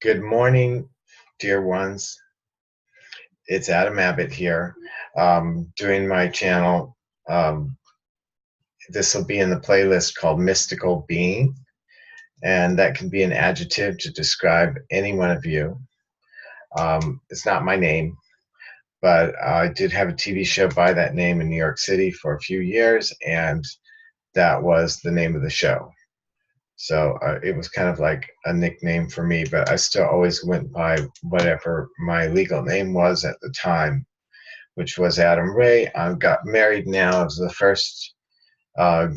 Good morning, dear ones. It's Adam Abbott here, doing my channel. Um, this will be in the playlist called Mystical Being, and that can be an adjective to describe any one of you. It's not my name, but I did have a TV show by that name in New York City for a few years, and that was the name of the show. So it was kind of like a nickname for me, but I still always went by whatever my legal name was at the time, which was Adam Ray. I got married now. I was the first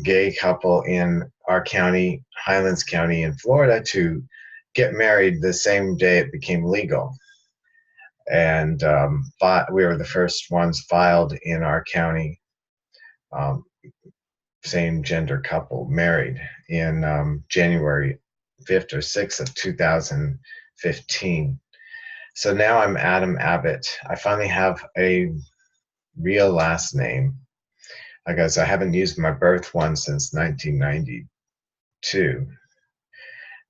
gay couple in our county, Highlands County in Florida, to get married the same day it became legal. And we were the first ones filed in our county, um, same gender couple married in January 5th or 6th of 2015. So now I'm Adam Abbott. I finally have a real last name. Because I haven't used my birth one since 1992.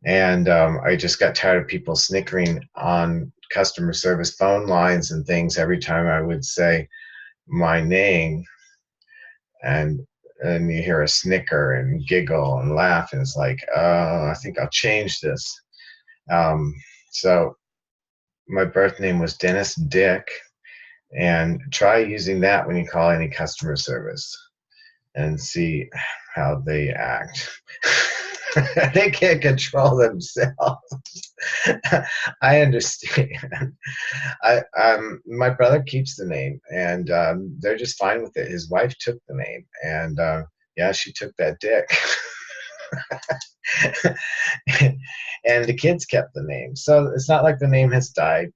And I just got tired of people snickering on customer service phone lines and things every time I would say my name. And you hear a snicker and giggle and laugh. And it's like, I think I'll change this. So my birth name was Dennis Dick. And try using that when you call any customer service and see how they act. They can't control themselves. I understand. My brother keeps the name, and they're just fine with it. His wife took the name, and yeah, she took that dick. And the kids kept the name, so it's not like the name has died.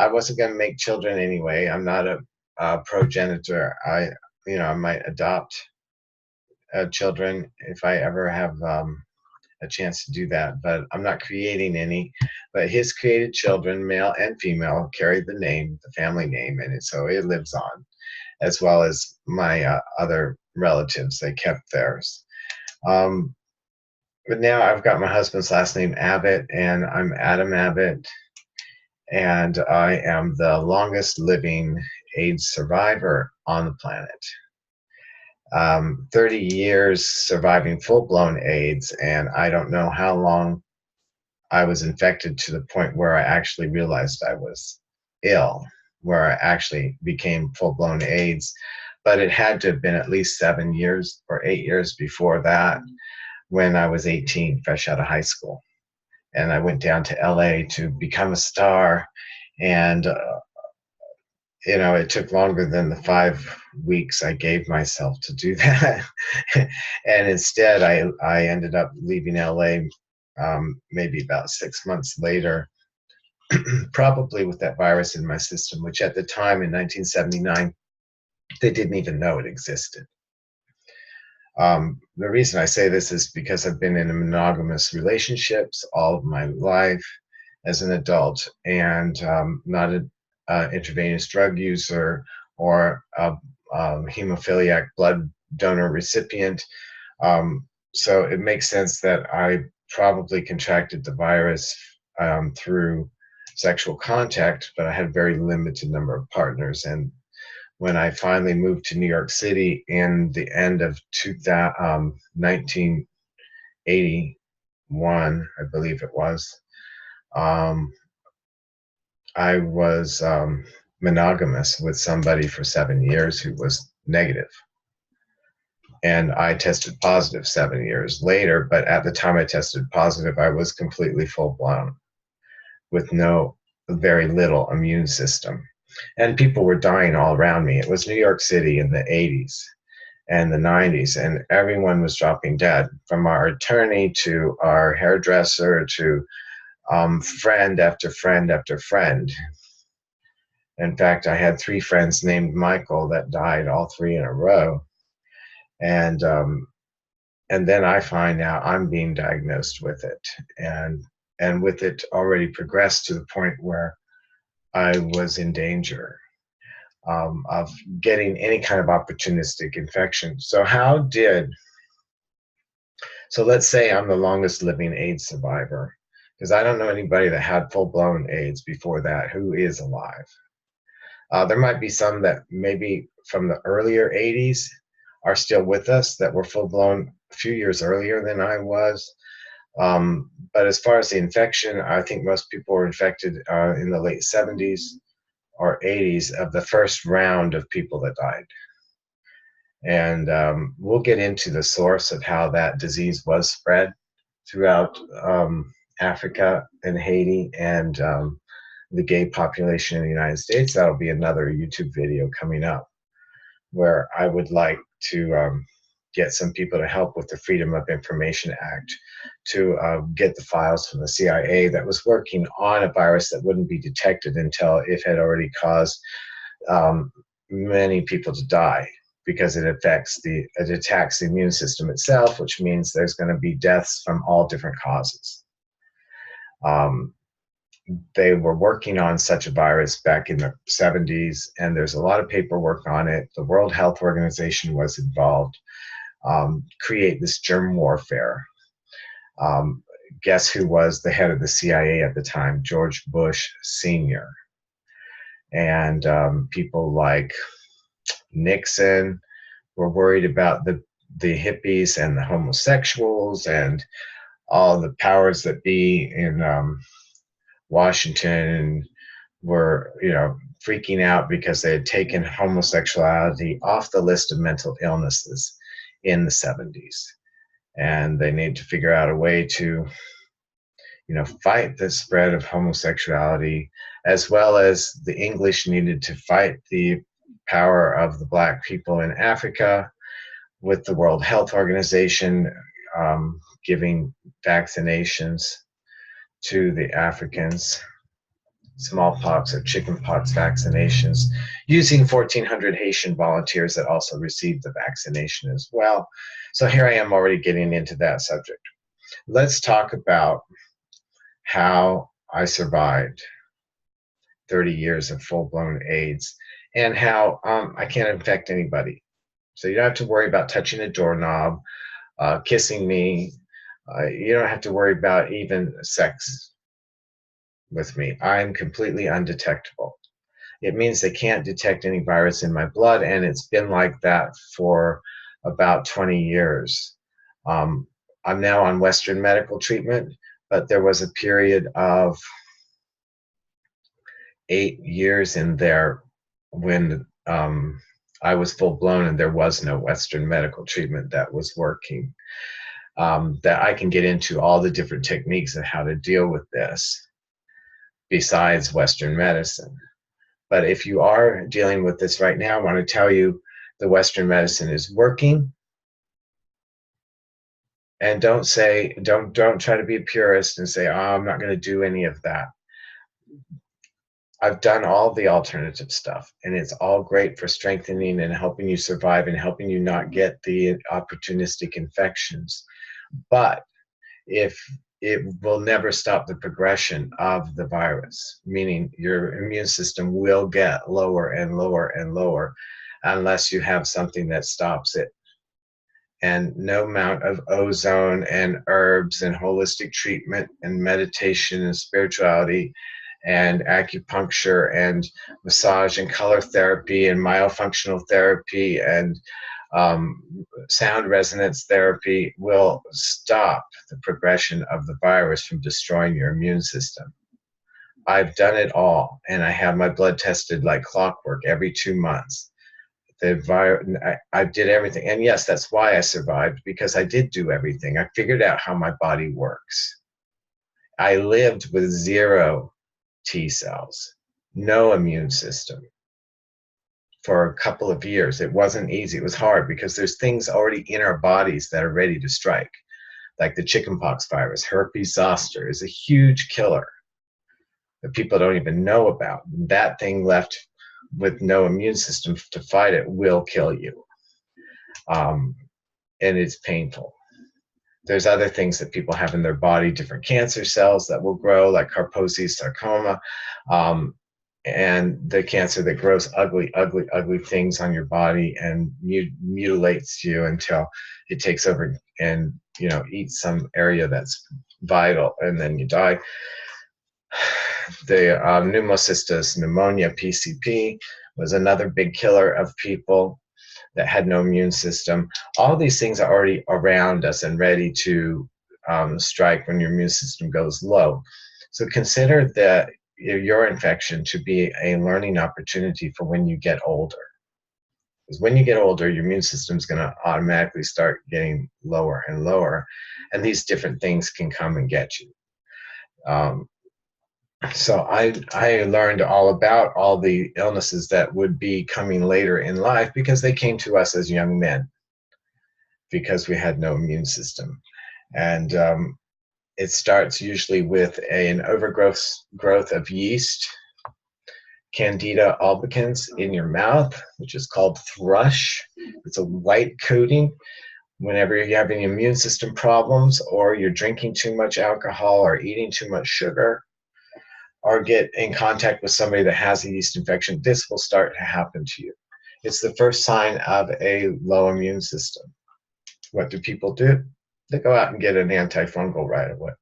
I wasn't going to make children anyway. I'm not a progenitor. I might adopt children if I ever have a chance to do that, but I'm not creating any. But his created children, male and female, carried the name, the family name, and so it lives on, as well as my other relatives. They kept theirs. But now I've got my husband's last name, Abbott, and I'm Adam Abbott, and I am the longest living AIDS survivor on the planet. 30 years surviving full-blown AIDS, and I don't know how long I was infected to the point where I actually realized I was ill, where I actually became full-blown AIDS. But it had to have been at least 7 years or 8 years before that, when I was 18, fresh out of high school. And I went down to LA to become a star, and it took longer than the 5 weeks I gave myself to do that. And instead, I ended up leaving LA maybe about 6 months later, probably with that virus in my system, which at the time in 1979, they didn't even know it existed. The reason I say this is because I've been in monogamous relationships all of my life as an adult, and not an intravenous drug user or a hemophiliac blood donor recipient. So it makes sense that I probably contracted the virus through sexual contact, but I had a very limited number of partners. And when I finally moved to New York City in the end of 1981, I believe it was, I was monogamous with somebody for 7 years who was negative. And I tested positive 7 years later, but at the time I tested positive, I was completely full-blown with very little immune system. And people were dying all around me. It was New York City in the 80s and the 90s, and everyone was dropping dead, from our attorney to our hairdresser to friend after friend after friend. In fact, I had 3 friends named Michael that died, all 3 in a row. And then I find out I'm being diagnosed with it, and with it already progressed to the point where I was in danger of getting any kind of opportunistic infection. So let's say I'm the longest living AIDS survivor. because I don't know anybody that had full-blown AIDS before that who is alive. There might be some that maybe from the earlier 80s are still with us that were full-blown a few years earlier than I was. But as far as the infection, I think most people were infected in the late 70s or 80s of the first round of people that died. And we'll get into the source of how that disease was spread throughout Africa and Haiti and the gay population in the United States. That'll be another YouTube video coming up where I would like to get some people to help with the Freedom of Information Act to get the files from the CIA that was working on a virus that wouldn't be detected until it had already caused many people to die, because it attacks the immune system itself, which means there's going to be deaths from all different causes. They were working on such a virus back in the 70s, and there's a lot of paperwork on it. The World Health Organization was involved. Create this germ warfare. Guess who was the head of the CIA at the time? George Bush Sr. And people like Nixon were worried about the hippies and the homosexuals and all the powers that be in Washington were, freaking out because they had taken homosexuality off the list of mental illnesses in the 70s. And they need to figure out a way to, fight the spread of homosexuality, as well as the English needed to fight the power of the Black people in Africa with the World Health Organization giving vaccinations to the Africans, smallpox or chickenpox vaccinations, using 1,400 Haitian volunteers that also received the vaccination as well. So here I am already getting into that subject. Let's talk about how I survived 30 years of full-blown AIDS and how I can't infect anybody. So you don't have to worry about touching a doorknob, kissing me. You don't have to worry about even sex with me. I'm completely undetectable. It means they can't detect any virus in my blood, and it's been like that for about 20 years. I'm now on Western medical treatment, but there was a period of 8 years in there when I was full-blown and there was no Western medical treatment that was working. That I can get into all the different techniques of how to deal with this besides Western medicine. But if you are dealing with this right now, I want to tell you the Western medicine is working. And don't try to be a purist and say, oh, I'm not going to do any of that. I've done all the alternative stuff, and it's all great for strengthening and helping you survive and helping you not get the opportunistic infections. But if it will never stop the progression of the virus, meaning your immune system will get lower and lower and lower unless you have something that stops it. And no amount of ozone and herbs and holistic treatment and meditation and spirituality and acupuncture and massage and color therapy and myofunctional therapy and sound resonance therapy will stop the progression of the virus from destroying your immune system. I've done it all, and I have my blood tested like clockwork every 2 months. I did everything, and yes, that's why I survived, because I did do everything. I figured out how my body works. I lived with 0 T cells, no immune system for a couple of years. It wasn't easy. It was hard because there's things already in our bodies that are ready to strike, like the chickenpox virus. Herpes zoster is a huge killer that people don't even know about. That thing left with no immune system to fight it will kill you. And it's painful. There's other things that people have in their body, different cancer cells that will grow, like Kaposi sarcoma, and the cancer that grows ugly, ugly, ugly things on your body and mutilates you until it takes over and eats some area that's vital, and then you die. The pneumocystis pneumonia, PCP, was another big killer of people that had no immune system. All these things are already around us and ready to strike when your immune system goes low. So consider that your infection to be a learning opportunity for when you get older. Because when you get older, your immune system is going to automatically start getting lower and lower, and these different things can come and get you. So I learned all about all the illnesses that would be coming later in life because they came to us as young men because we had no immune system. And it starts usually with an overgrowth of yeast, Candida albicans in your mouth, which is called thrush. It's a white coating. Whenever you're having immune system problems, or you're drinking too much alcohol or eating too much sugar, or get in contact with somebody that has a yeast infection, this will start to happen to you. It's the first sign of a low immune system. What do people do? They go out and get an antifungal right away.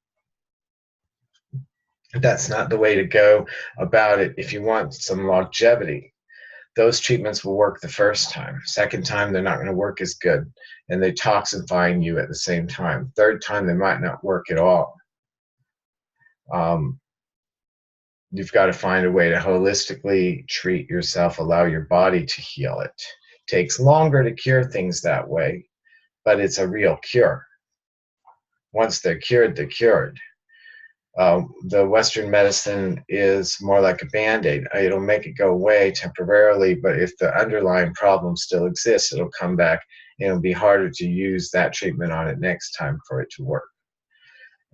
That's not the way to go about it if you want some longevity. Those treatments will work the first time. Second time, they're not going to work as good, and they toxify you at the same time. Third time, they might not work at all. You've got to find a way to holistically treat yourself, allow your body to heal it. It takes longer to cure things that way, but it's a real cure. Once they're cured, they're cured. The Western medicine is more like a Band-Aid. It'll make it go away temporarily, but if the underlying problem still exists, it'll come back, and it'll be harder to use that treatment on it next time for it to work,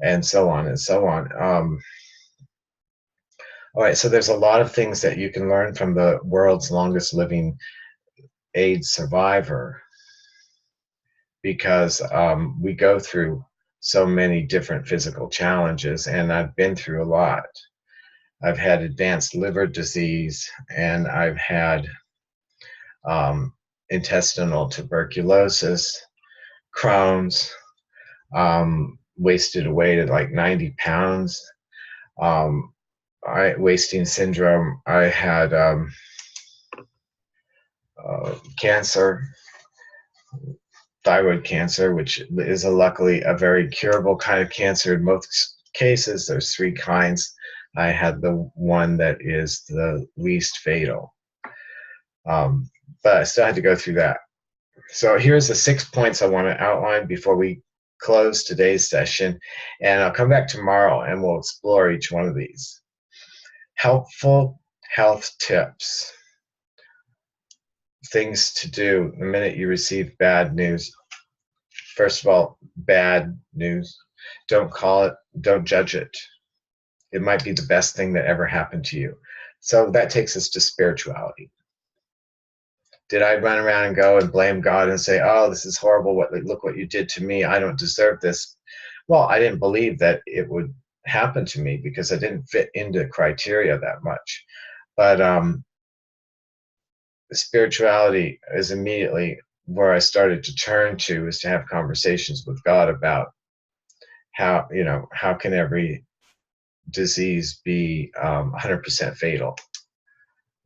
and so on and so on. All right, so there's a lot of things that you can learn from the world's longest living AIDS survivor, because we go through so many different physical challenges, and I've been through a lot. I've had advanced liver disease, and I've had intestinal tuberculosis, Crohn's, wasted away to like 90 pounds, wasting syndrome. I had cancer, thyroid cancer, which is luckily a very curable kind of cancer in most cases. There's 3 kinds. I had the one that is the least fatal, but I still had to go through that. So here's the 6 points I want to outline before we close today's session, and I'll come back tomorrow and we'll explore each one of these. Helpful health tips. Things to do the minute you receive bad news. First of all, bad news. Don't call it, don't judge it. It might be the best thing that ever happened to you. So that takes us to spirituality. Did I run around and go and blame God and say, oh, this is horrible, look what you did to me, I don't deserve this? Well, I didn't believe that it would happen to me because I didn't fit into criteria that much. But spirituality is immediately where I started to turn to, is to have conversations with God about how can every disease be 100% fatal?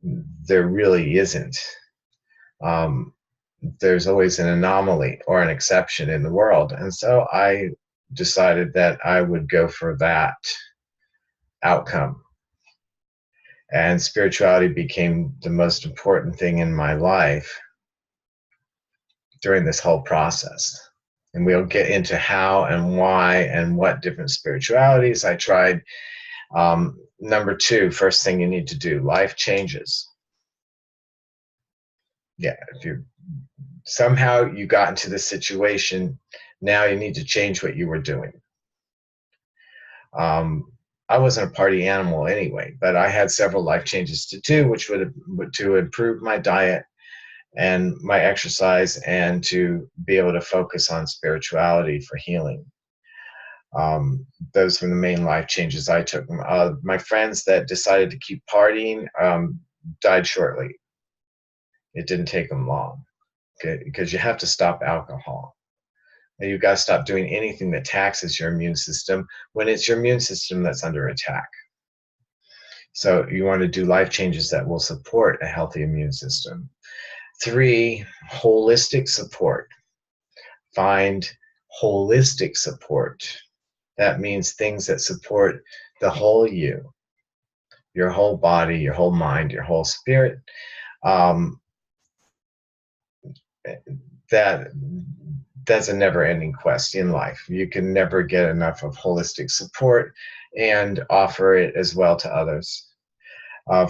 There really isn't. There's always an anomaly or an exception in the world. And so I decided that I would go for that outcome. And spirituality became the most important thing in my life during this whole process. And we'll get into how and why and what different spiritualities I tried. Number 2, first thing you need to do, life changes. Yeah, if you somehow you got into this situation, now you need to change what you were doing. I wasn't a party animal anyway, but I had several life changes to do, which would to improve my diet and my exercise, and to be able to focus on spirituality for healing. Those were the main life changes I took. My friends that decided to keep partying died shortly. It didn't take them long, okay? Because you have to stop alcohol. And you've got to stop doing anything that taxes your immune system when it's your immune system that's under attack. So you want to do life changes that will support a healthy immune system. 3, holistic support. Find holistic support. That means things that support the whole you, your whole body, your whole mind, your whole spirit. That's a never-ending quest in life. You can never get enough of holistic support and offer it as well to others.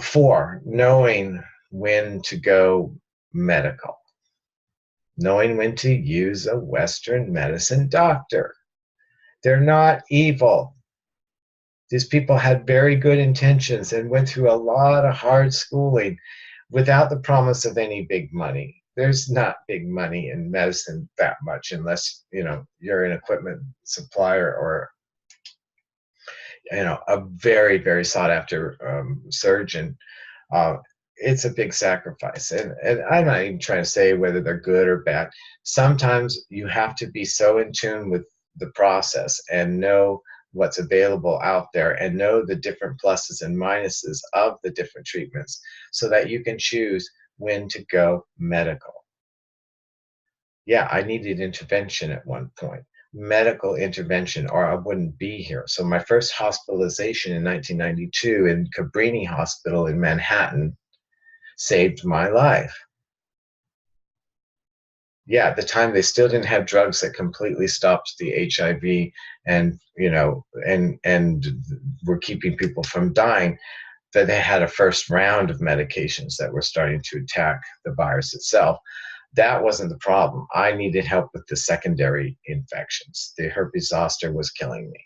4, knowing when to go medical. Knowing when to use a Western medicine doctor. They're not evil. These people had very good intentions and went through a lot of hard schooling without the promise of any big money. There's not big money in medicine that much unless, you're an equipment supplier or, a very, very sought after surgeon. It's a big sacrifice. And I'm not even trying to say whether they're good or bad. Sometimes you have to be so in tune with the process and know what's available out there and know the different pluses and minuses of the different treatments so that you can choose when to go medical. Yeah, I needed intervention at one point, medical intervention, or I wouldn't be here. So my first hospitalization in 1992 in Cabrini Hospital in Manhattan saved my life. Yeah, at the time they still didn't have drugs that completely stopped the HIV and, and were keeping people from dying, that they had a first round of medications that were starting to attack the virus itself. That wasn't the problem. I needed help with the secondary infections. The herpes zoster was killing me.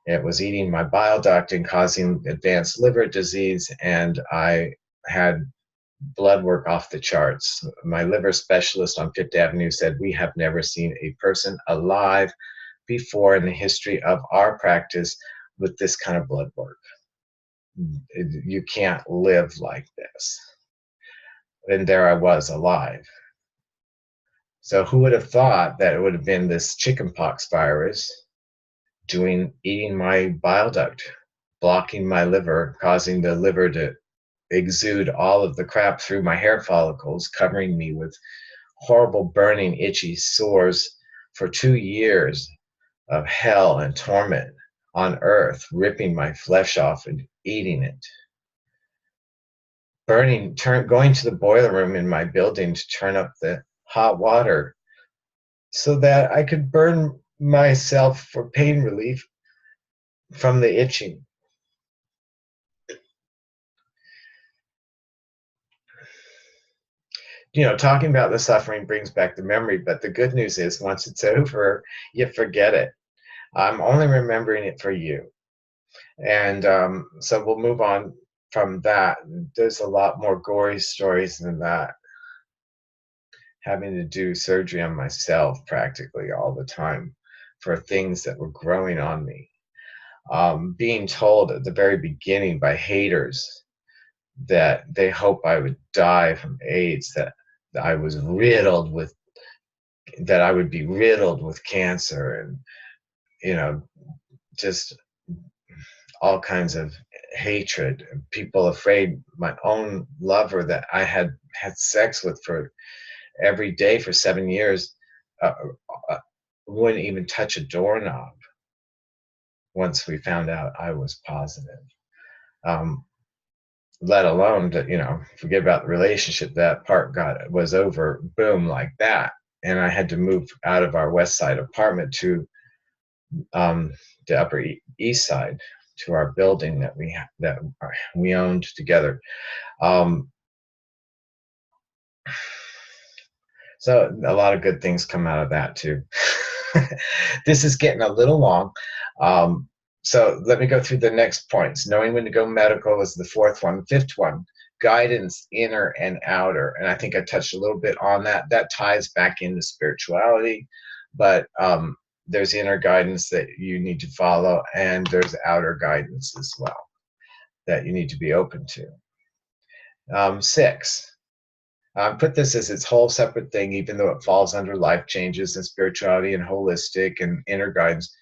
It was eating my bile duct and causing advanced liver disease, and I had blood work off the charts. My liver specialist on Fifth Avenue said, "We have never seen a person alive before in the history of our practice with this kind of blood work. You can't live like this." And there I was, alive. So who would have thought that it would have been this chickenpox virus eating my bile duct, blocking my liver, causing the liver to exude all of the crap through my hair follicles, covering me with horrible burning itchy sores for 2 years of hell and torment on earth, ripping my flesh off and eating it, going to the boiler room in my building to turn up the hot water so that I could burn myself for pain relief from the itching. Talking about the suffering brings back the memory, but the good news is once it's over, you forget it. I'm only remembering it for you. And so we'll move on from that. There's a lot more gory stories than that. Having to do surgery on myself practically all the time for things that were growing on me. Being told at the very beginning by haters that they hope I would die from AIDS, that I would be riddled with cancer, and just all kinds of hatred. People afraid my own lover that I had sex with for every day for 7 years wouldn't even touch a doorknob once we found out I was positive. Let alone that, forget about the relationship. That part was over, boom, like that. And I had to move out of our West Side apartment to the Upper East Side, to our building that we owned together. So a lot of good things come out of that too. This is getting a little long. So let me go through the next points. Knowing when to go medical is the fourth one. Fifth one, guidance, inner and outer. And I think I touched a little bit on that. That ties back into spirituality, but there's inner guidance that you need to follow, and there's outer guidance as well that you need to be open to. 6, Put this as its whole separate thing, even though it falls under life changes and spirituality and holistic and inner guidance,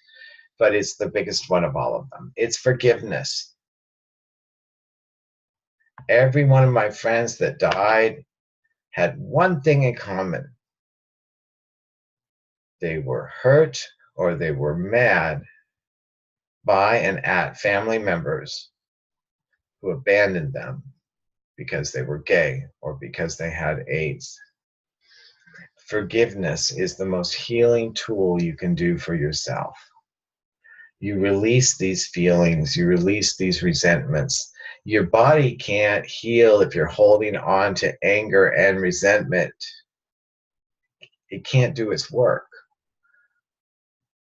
but it's the biggest one of all of them. It's forgiveness. Every one of my friends that died had one thing in common. They were hurt or they were mad by and at family members who abandoned them because they were gay or because they had AIDS. Forgiveness is the most healing tool you can do for yourself. You release these feelings, you release these resentments. Your body can't heal if you're holding on to anger and resentment. It can't do its work.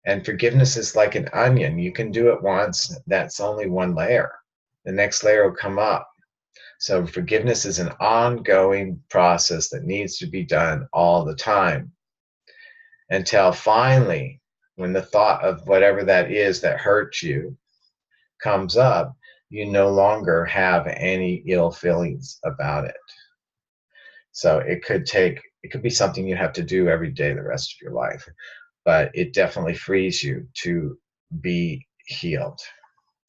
And forgiveness is like an onion. You can do it once, that's only one layer. The next layer will come up. So forgiveness is an ongoing process that needs to be done all the time until finally, when the thought of whatever that is that hurts you comes up, you no longer have any ill feelings about it. So it could be something you have to do every day the rest of your life, but it definitely frees you to be healed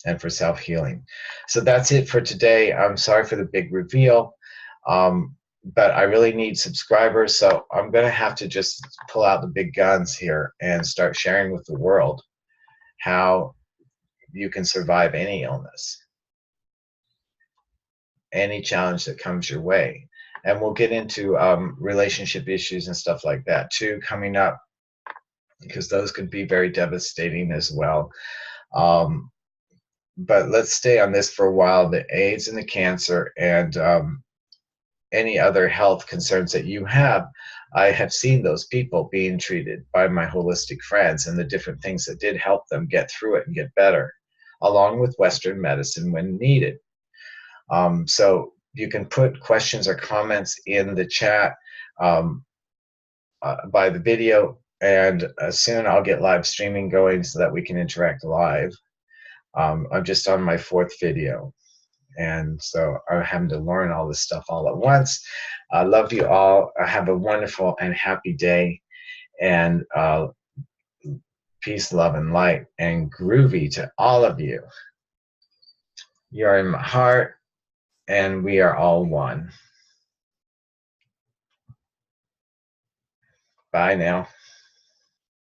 and for self-healing. So that's it for today. I'm sorry for the big reveal, but I really need subscribers, so I'm going to have to just pull out the big guns here and start sharing with the world how you can survive any illness, any challenge that comes your way. And we'll get into relationship issues and stuff like that too coming up, because those could be very devastating as well. But let's stay on this for a while, the AIDS and the cancer and any other health concerns that you have. I have seen those people being treated by my holistic friends and the different things that did help them get through it and get better, along with Western medicine when needed. So you can put questions or comments in the chat by the video, and soon I'll get live streaming going so that we can interact live. I'm just on my 4th video, and so I'm having to learn all this stuff all at once. I love you all. Have a wonderful and happy day, and peace, love, and light, and groovy to all of you. You're in my heart, and we are all one. Bye now.